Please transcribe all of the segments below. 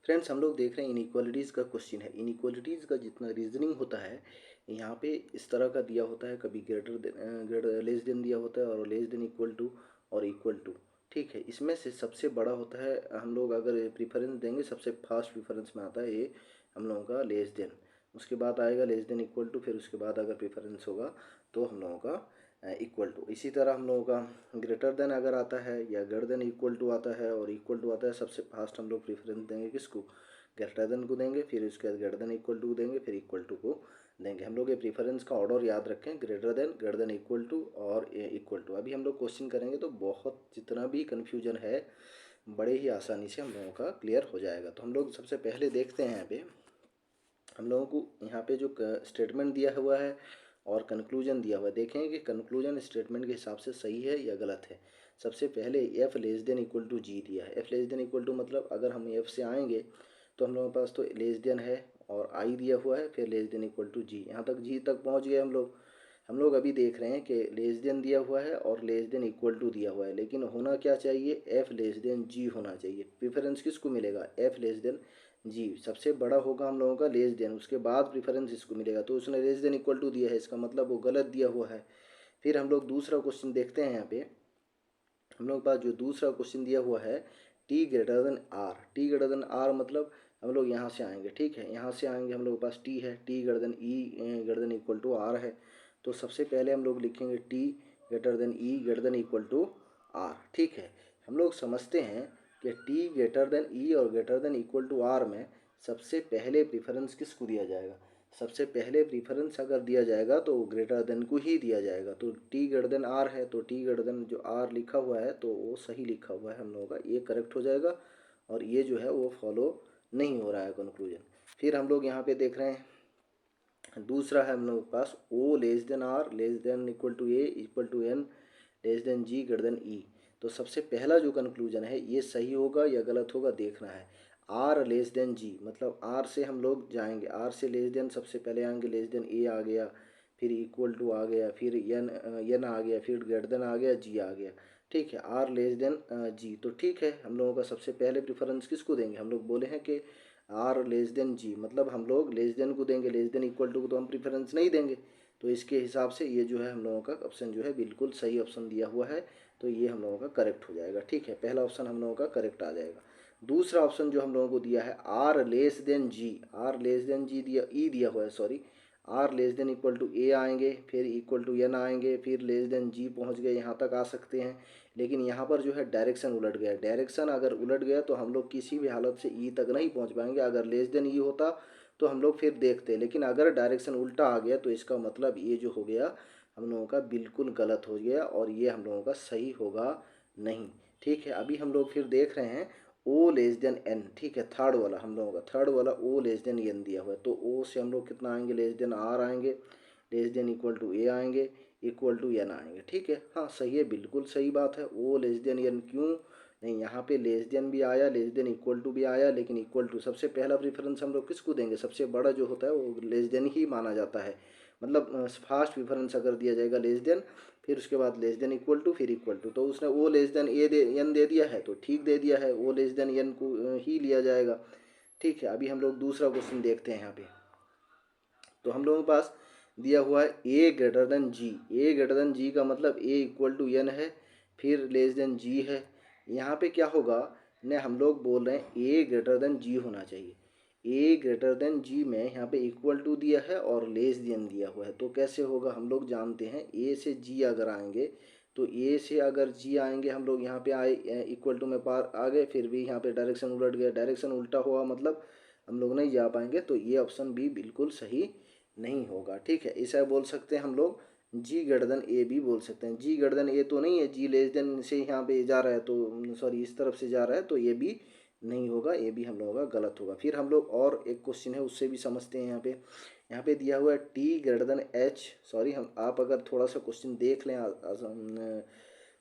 Friends हम लोग देख रहे हैं इनइक्वालिटीज़ का क्वेश्चन है। इनइक्वालिटीज़ का जितना रीजनिंग होता है यहाँ पे इस तरह का दिया होता है, कभी ग्रेटर लेस देन दिया होता है और लेस देन इक्वल टू और इक्वल टू। ठीक है, इसमें से सबसे बड़ा होता है, हम लोग अगर प्रीफरेंस देंगे सबसे फास्ट प्रीफरेंस में आता है ये हम लोगों का लेस देन, उसके बाद आएगा लेस देन इक्वल टू, फिर उसके बाद अगर प्रीफरेंस होगा तो हम लोगों का इक्वल टू। इसी तरह हम लोगों का ग्रेटर देन अगर आता है या ग्रेटर देन इक्वल टू आता है और इक्वल टू आता है, सबसे फास्ट हम लोग प्रेफरेंस देंगे किसको, ग्रेटर देन को देंगे, फिर उसके बाद ग्रेटर देन इक्वल टू देंगे, फिर इक्वल टू को देंगे। हम लोग ये प्रेफरेंस का ऑर्डर याद रखें, ग्रेटर देन इक्वल टू और इक्वल टू। अभी हम लोग क्वेश्चन करेंगे तो बहुत जितना भी कन्फ्यूजन है बड़े ही आसानी से हम लोगों का क्लियर हो जाएगा। तो हम लोग सबसे पहले देखते हैं यहाँ पे हम लोगों को यहाँ पे जो स्टेटमेंट दिया हुआ है और कंक्लूजन दिया हुआ है, देखें कि कंक्लूजन स्टेटमेंट के हिसाब से सही है या गलत है। सबसे पहले F less than equal to G दिया है। F less than equal to मतलब अगर हम एफ से आएंगे तो हम लोगों के पास तो लेस देन है और आई दिया हुआ है, फिर लेस देन इक्वल टू जी, यहाँ तक जी तक पहुँच गए हम लोग। हम लोग अभी देख रहे हैं कि लेस देन दिया हुआ है और लेस देन इक्वल टू दिया हुआ है, लेकिन होना क्या चाहिए, एफ लेस देन जी होना चाहिए। प्रेफरेंस किसको मिलेगा, एफ लेस देन जी, सबसे बड़ा होगा हम लोगों का लेस देन, उसके बाद प्रेफरेंस इसको मिलेगा। तो उसने लेस देन इक्वल टू दिया है, इसका मतलब वो गलत दिया हुआ है। फिर हम लोग दूसरा क्वेश्चन देखते हैं। यहाँ पे हम लोग के पास जो दूसरा क्वेश्चन दिया हुआ है T greater than R. T greater than R मतलब हम लोग यहाँ से आएंगे, ठीक है, यहाँ से आएंगे, हम लोग के पास टी है, T greater than E greater than equal to R है। तो सबसे पहले हम लोग लिखेंगे T greater than E greater than equal to R. ठीक है, हम लोग समझते हैं कि टी ग्रेटर देन ई और greater than equal to R में सबसे पहले प्रेफरेंस किसको दिया जाएगा, सबसे पहले प्रीफरेंस अगर दिया जाएगा तो ग्रेटर देन को ही दिया जाएगा। तो टी ग्रेटर देन आर है तो टी ग्रेटर देन जो आर लिखा हुआ है तो वो सही लिखा हुआ है हम लोगों का, ये करेक्ट हो जाएगा और ये जो है वो फॉलो नहीं हो रहा है कंक्लूजन। फिर हम लोग यहाँ पे देख रहे हैं दूसरा है हम लोग के पास O less than R less than equal to A equal to N less than G greater than E. तो सबसे पहला जो कंक्लूजन है ये सही होगा या गलत होगा देखना है। आर लेस देन जी मतलब आर से हम लोग जाएंगे, आर से लेस देन सबसे पहले आएंगे, लेस देन ए आ गया, फिर इक्वल टू आ गया, फिर एन आ गया, फिर ग्रेटर देन आ गया, जी आ गया। ठीक है, आर लेस देन जी, तो ठीक है, हम लोगों का सबसे पहले प्रेफरेंस किसको देंगे, हम लोग बोले हैं कि आर लेस देन जी, मतलब हम लोग लेस देन को देंगे, लेस देन इक्वल टू को तो हम प्रेफरेंस नहीं देंगे। तो इसके हिसाब से ये जो है हम लोगों का ऑप्शन जो है बिल्कुल सही ऑप्शन दिया हुआ है, तो ये हम लोगों का करेक्ट हो जाएगा। ठीक है, पहला ऑप्शन हम लोगों का करेक्ट आ जाएगा। दूसरा ऑप्शन जो हम लोगों को दिया है R less than G, R less than G दिया, ई दिया हुआ है sorry, R less than equal to A आएंगे, फिर इक्वल टू एन आएंगे, फिर लेस देन जी पहुंच गए, यहाँ तक आ सकते हैं। लेकिन यहाँ पर जो है डायरेक्शन उलट गया, डायरेक्शन अगर उलट गया तो हम लोग किसी भी हालत से ई तक नहीं पहुँच पाएंगे। अगर लेस देन ई होता तो हम लोग फिर देखते, लेकिन अगर डायरेक्शन उल्टा आ गया तो इसका मतलब ये जो हो गया हम लोगों का बिल्कुल गलत हो गया और ये हम लोगों का सही होगा नहीं। ठीक है, अभी हम लोग फिर देख रहे हैं ओ लेस देन एन। ठीक है, थर्ड वाला हम लोगों का थर्ड वाला ओ लेस देन एन दिया हुआ है, तो ओ से हम लोग कितना आएंगे, लेस देन आर आएंगे, less than equal to A आएंगे, इक्वल टू एन आएंगे। ठीक है, हाँ सही है, बिल्कुल सही बात है। ओ लेस देन एन क्यों नहीं, यहाँ पे लेस देन भी आया, लेस देन इक्वल टू भी आया, लेकिन इक्वल टू सबसे पहला प्रेफरेंस हम लोग किसको देंगे, सबसे बड़ा जो होता है वो लेस देन ही माना जाता है। मतलब फास्ट प्रेफरेंस अगर दिया जाएगा लेस देन, फिर उसके बाद लेस देन इक्वल टू, फिर इक्वल टू, तो उसने वो लेस देन ए दे एन दे दिया है तो ठीक दे दिया है, वो लेस देन एन को ही लिया जाएगा। ठीक है, अभी हम लोग दूसरा क्वेश्चन देखते हैं। यहाँ पे तो हम लोगों के पास दिया हुआ है ए ग्रेटर देन जी। ए ग्रेटर देन जी का मतलब ए इक्वल टू एन है, फिर लेस देन जी है। यहाँ पे क्या होगा ने, हम लोग बोल रहे हैं ए ग्रेटर देन जी होना चाहिए। ए ग्रेटर देन जी में यहाँ पे इक्वल टू दिया है और लेस देन दिया हुआ है, तो कैसे होगा, हम लोग जानते हैं ए से जी अगर आएंगे तो ए से अगर जी आएंगे हम लोग यहाँ पे आए इक्वल टू में पार आ गए, फिर भी यहाँ पे डायरेक्शन उलट गया, डायरेक्शन उल्टा हुआ मतलब हम लोग नहीं जा पाएंगे, तो ये ऑप्शन भी बिल्कुल सही नहीं होगा। ठीक है, इसे बोल सकते हैं हम लोग जी ग्रेटर देन ए भी बोल सकते हैं। जी ग्रेटर देन ए तो नहीं है, जी लेस देन से यहाँ पे जा रहा है तो सॉरी इस तरफ से जा रहा है, तो ये भी नहीं होगा, ये भी हम लोगों का गलत होगा। फिर हम लोग और एक क्वेश्चन है उससे भी समझते हैं। यहाँ पे दिया हुआ है T greater than H, sorry हम आप अगर थोड़ा सा क्वेश्चन देख लें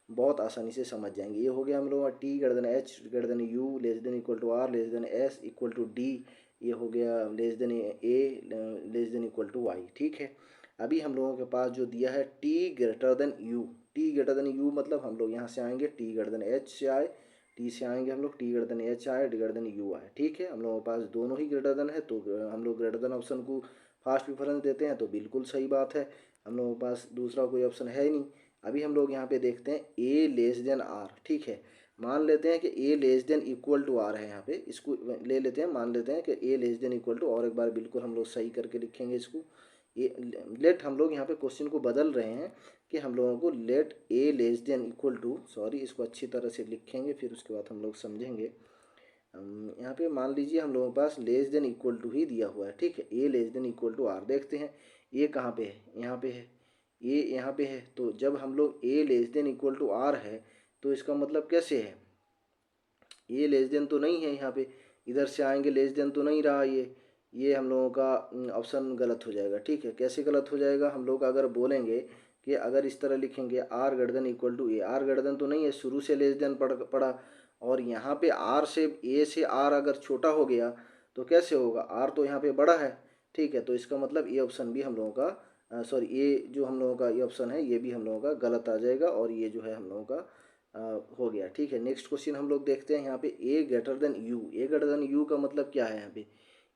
बहुत आसानी से समझ जाएंगे। ये हो गया हम लोग T greater than H greater than U less than equal to R less than S equal to D, ये हो गया less than A less than equal to Y. ठीक है, अभी हम लोगों के पास जो दिया है T greater than you, T greater than you मतलब हम लोग यहाँ से आएंगे टी ग्रेटर देन एच से आए टी से आएंगे हम लोग, टी ग्रेटर देन एच आए, ग्रेटर देन यू आए, ठीक है। हम लोगों के पास दोनों ही ग्रेटर देन है, तो हम लोग ग्रेटर देन ऑप्शन को फास्ट प्रेफरेंस देते हैं, तो बिल्कुल सही बात है। हम लोगों के पास दूसरा कोई ऑप्शन है ही नहीं। अभी हम लोग यहाँ पे देखते हैं ए लेस देन आर, ठीक है। मान लेते हैं कि A less than equal to R है, यहाँ पे इसको ले लेते हैं, मान लेते हैं कि A less than equal to, और एक बार बिल्कुल हम लोग सही करके लिखेंगे इसको। ये लेट हम लोग यहाँ पे क्वेश्चन को बदल रहे हैं कि हम लोगों को let A less than equal to, sorry इसको अच्छी तरह से लिखेंगे, फिर उसके बाद हम लोग समझेंगे। यहाँ पे मान लीजिए हम लोगों के पास लेस देन इक्वल टू ही दिया हुआ है, ठीक है। A less than equal to R, देखते हैं ए कहाँ पे है, यहाँ पे है, ए यहाँ पे है। तो जब हम लोग A less than equal to R है, तो इसका मतलब कैसे है, ये लेस देन तो नहीं है यहाँ पे, इधर से आएंगे लेस देन तो नहीं रहा ये हम लोगों का ऑप्शन गलत हो जाएगा, ठीक है। कैसे गलत हो जाएगा, हम लोग अगर बोलेंगे कि अगर इस तरह लिखेंगे R greater than equal to A, R greater than तो नहीं है, शुरू से लेस देन पड़ा, और यहाँ पे आर से ए से आर अगर छोटा हो गया तो कैसे होगा, आर तो यहाँ पे बड़ा है, ठीक है। तो इसका मतलब ये ऑप्शन भी हम लोगों का सॉरी ये जो हम लोगों का ये ऑप्शन है, ये भी हम लोगों का गलत आ जाएगा, और ये जो है हम लोगों का हो गया, ठीक है। नेक्स्ट क्वेश्चन हम लोग देखते हैं यहाँ पे A greater than U. A greater than U का मतलब क्या है, यहाँ पे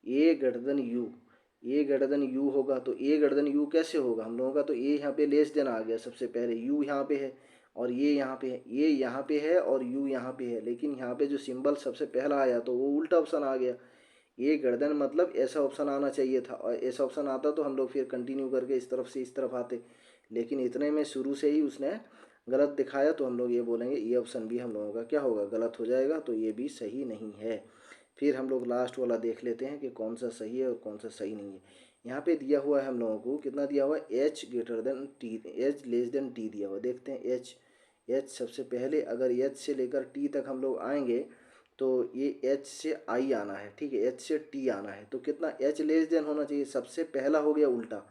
A greater than U, A greater than U होगा, तो ए ग्रेटर देन यू कैसे होगा हम लोगों का, तो ए यहाँ पे लेस देन आ गया सबसे पहले, यू यहाँ पे है और ये यहाँ पे है, ये यहाँ पे है और यू यहाँ पे है, लेकिन यहाँ पे जो सिंबल सबसे पहला आया तो वो उल्टा ऑप्शन आ गया। ए ग्रेटर देन मतलब ऐसा ऑप्शन आना चाहिए था, और ऐसा ऑप्शन आता तो हम लोग फिर कंटिन्यू करके इस तरफ से इस तरफ आते, लेकिन इतने में शुरू से ही उसने गलत दिखाया, तो हम लोग ये बोलेंगे ये ऑप्शन भी हम लोगों का क्या होगा, गलत हो जाएगा, तो ये भी सही नहीं है। फिर हम लोग लास्ट वाला देख लेते हैं कि कौन सा सही है और कौन सा सही नहीं है। यहाँ पे दिया हुआ है हम लोगों को, कितना दिया हुआ है, H greater then T, H less than T दिया हुआ, देखते हैं एच सबसे पहले, अगर एच से लेकर टी तक हम लोग आएंगे तो ये एच से आई आना है, ठीक है, एच से टी आना है, तो कितना एच लेस देन होना चाहिए, सबसे पहला हो गया उल्टा,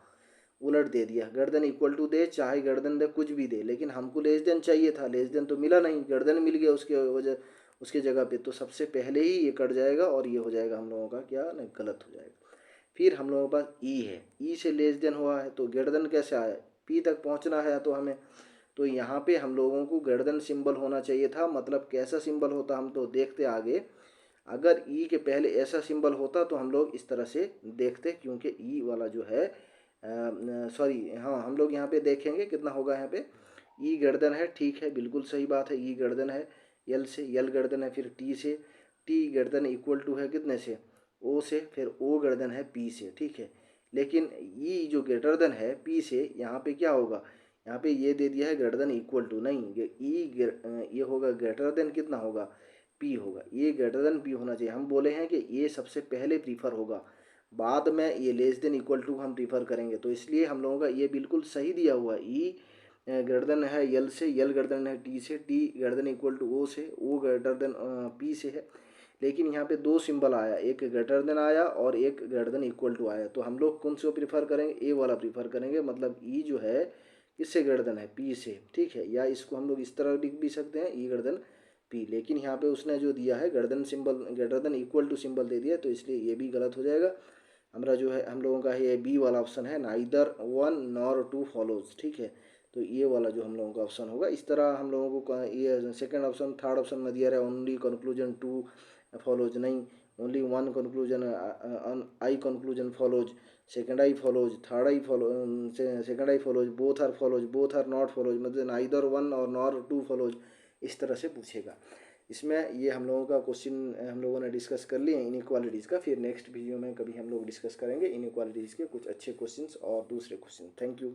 उलट दे दिया, गर्दन इक्वल टू दे चाहे गर्दन दे कुछ भी दे, लेकिन हमको लेस देन चाहिए था, लेस देन तो मिला नहीं, गर्दन मिल गया उसके वजह उसके जगह पे, तो सबसे पहले ही ये कट जाएगा और ये हो जाएगा हम लोगों का क्या नहीं, गलत हो जाएगा। फिर हम लोगों के पास ई है, ई से लेस देन हुआ है, तो गर्दन कैसे आया, पी तक पहुंचना है तो हमें, तो यहाँ पे हम लोगों को गर्दन सिंबल होना चाहिए था, मतलब कैसा सिंबल होता हम तो देखते आगे, अगर ई के पहले ऐसा सिंबल होता तो हम लोग इस तरह से देखते, क्योंकि ई वाला जो है सॉरी हाँ, हम लोग यहाँ पे देखेंगे कितना होगा, यहाँ पे ई गर्दन है, ठीक है, बिल्कुल सही बात है, ई गर्दन है, यल से, यल गर्दन है, फिर टी से, टी गर्दन इक्वल टू है कितने से, ओ से, फिर ओ गर्दन है पी से, ठीक है। लेकिन ई जो ग्रेटर देन है पी से, यहाँ पे क्या होगा, यहाँ पे ये दे दिया है गर्दन इक्वल टू, नहीं ये होगा ग्रेटर देन कितना होगा, पी होगा, ये ग्रेटर देन पी होना चाहिए। हम बोले हैं कि ये सबसे पहले प्रीफर होगा, बाद में ये लेस देन इक्वल टू हम प्रीफर करेंगे, तो इसलिए हम लोगों का ये बिल्कुल सही दिया हुआ है। ई गर्दन है यल से, यल गर्दन है टी से, टी गर्दन इक्वल टू ओ से, ओ ग्रेटर देन पी से है, लेकिन यहाँ पे दो सिंबल आया, एक ग्रेटर देन आया और एक ग्रेटर देन इक्वल टू आया, तो हम लोग कौन से प्रीफर करेंगे, ए वाला प्रीफर करेंगे, मतलब ई जो है किससे ग्रेटर देन है, पी से, ठीक है। या इसको हम लोग इस तरह लिख भी सकते हैं, ई ग्रेटर देन पी, लेकिन यहाँ पे उसने जो दिया है गर्दन symbol greater than equal to symbol दे दिया, तो इसलिए ये भी गलत हो जाएगा। हमारा जो है हम लोगों का ये बी वाला ऑप्शन है, neither one nor two follows, ठीक है। तो ये वाला जो हम लोगों का ऑप्शन होगा, इस तरह हम लोगों को ये सेकंड ऑप्शन थर्ड ऑप्शन में दिया रहा है, ओनली कंक्लूजन टू फॉलोज, नहीं, only one conclusion, I conclusion follows, second I follows, third I follow, second I follows, both are not follows, मतलब नाइदर वन और नॉर टू फॉलोज, इस तरह से पूछेगा। इसमें ये हम लोगों का क्वेश्चन हम लोगों ने डिस्कस कर लिए इनइक्वालिटीज़ का, फिर नेक्स्ट वीडियो में कभी हम लोग डिस्कस करेंगे इनइक्वालिटीज़ के कुछ अच्छे क्वेश्चंस और दूसरे क्वेश्चन। Thank you.